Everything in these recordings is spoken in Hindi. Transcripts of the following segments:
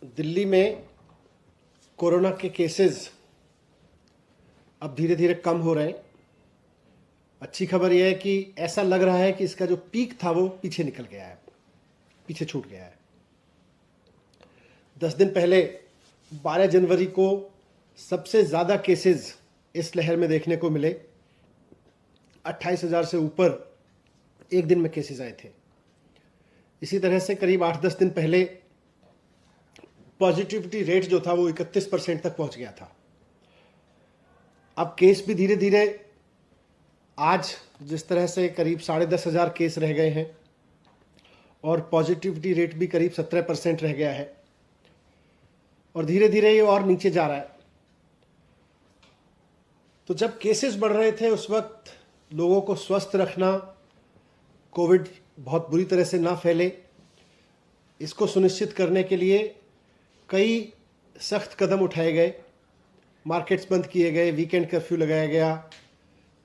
दिल्ली में कोरोना के केसेस अब धीरे धीरे कम हो रहे हैं। अच्छी खबर यह है कि ऐसा लग रहा है कि इसका जो पीक था वो पीछे निकल गया है, पीछे छूट गया है। 10 दिन पहले 12 जनवरी को सबसे ज़्यादा केसेस इस लहर में देखने को मिले। 28,000 से ऊपर एक दिन में केसेस आए थे। इसी तरह से करीब 8-10 दिन पहले पॉजिटिविटी रेट जो था वो 31% तक पहुंच गया था। अब केस भी धीरे धीरे आज जिस तरह से करीब 10,500 केस रह गए हैं और पॉजिटिविटी रेट भी करीब 17% रह गया है और धीरे धीरे ये और नीचे जा रहा है। तो जब केसेस बढ़ रहे थे उस वक्त लोगों को स्वस्थ रखना, कोविड बहुत बुरी तरह से ना फैले, इसको सुनिश्चित करने के लिए कई सख्त कदम उठाए गए। मार्केट्स बंद किए गए, वीकेंड कर्फ्यू लगाया गया,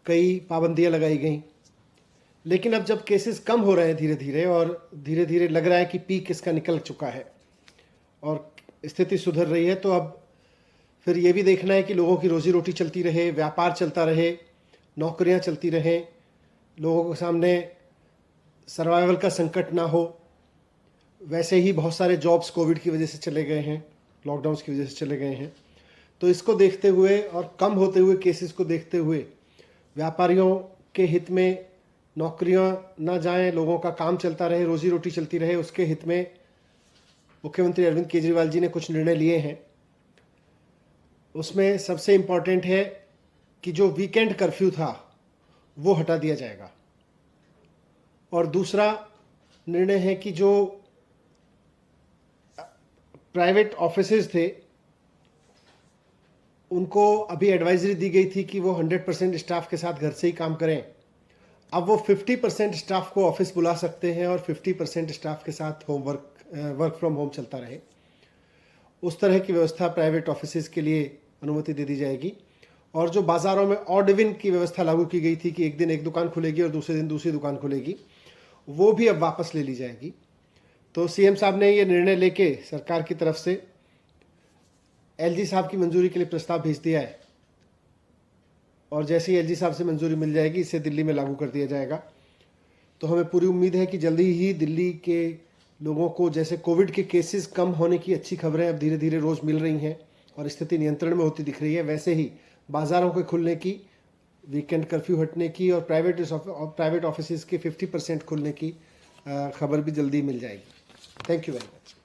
कई पाबंदियां लगाई गई। लेकिन अब जब केसेस कम हो रहे हैं धीरे धीरे और धीरे धीरे लग रहा है कि पीक इसका निकल चुका है और स्थिति सुधर रही है, तो अब फिर ये भी देखना है कि लोगों की रोजी रोटी चलती रहे, व्यापार चलता रहे, नौकरियां चलती रहें, लोगों के सामने सर्वाइवल का संकट ना हो। वैसे ही बहुत सारे जॉब्स कोविड की वजह से चले गए हैं, लॉकडाउन्स की वजह से चले गए हैं। तो इसको देखते हुए और कम होते हुए केसेस को देखते हुए व्यापारियों के हित में नौकरियां ना जाएं, लोगों का काम चलता रहे, रोजी रोटी चलती रहे, उसके हित में मुख्यमंत्री अरविंद केजरीवाल जी ने कुछ निर्णय लिए हैं। उसमें सबसे इम्पॉर्टेंट है कि जो वीकेंड कर्फ्यू था वो हटा दिया जाएगा और दूसरा निर्णय है कि जो प्राइवेट ऑफिसेज थे उनको अभी एडवाइजरी दी गई थी कि वो 100% स्टाफ के साथ घर से ही काम करें। अब वो 50% स्टाफ को ऑफिस बुला सकते हैं और 50% स्टाफ के साथ वर्क फ्रॉम होम चलता रहे। उस तरह की व्यवस्था प्राइवेट ऑफिसेज के लिए अनुमति दे दी जाएगी। और जो बाज़ारों में ऑड इवन की व्यवस्था लागू की गई थी कि एक दिन एक दुकान खुलेगी और दूसरे दिन दूसरी दुकान खुलेगी, वो भी अब वापस ले ली जाएगी। तो सीएम साहब ने ये निर्णय लेके सरकार की तरफ से एलजी साहब की मंजूरी के लिए प्रस्ताव भेज दिया है और जैसे ही एलजी साहब से मंजूरी मिल जाएगी इसे दिल्ली में लागू कर दिया जाएगा। तो हमें पूरी उम्मीद है कि जल्दी ही दिल्ली के लोगों को, जैसे कोविड के केसेस कम होने की अच्छी खबरें अब धीरे धीरे रोज़ मिल रही हैं और स्थिति नियंत्रण में होती दिख रही है, वैसे ही बाज़ारों के खुलने की, वीकेंड कर्फ्यू हटने की और प्राइवेट ऑफिसेज के 50% खुलने की खबर भी जल्दी मिल जाएगी। Thank you very much.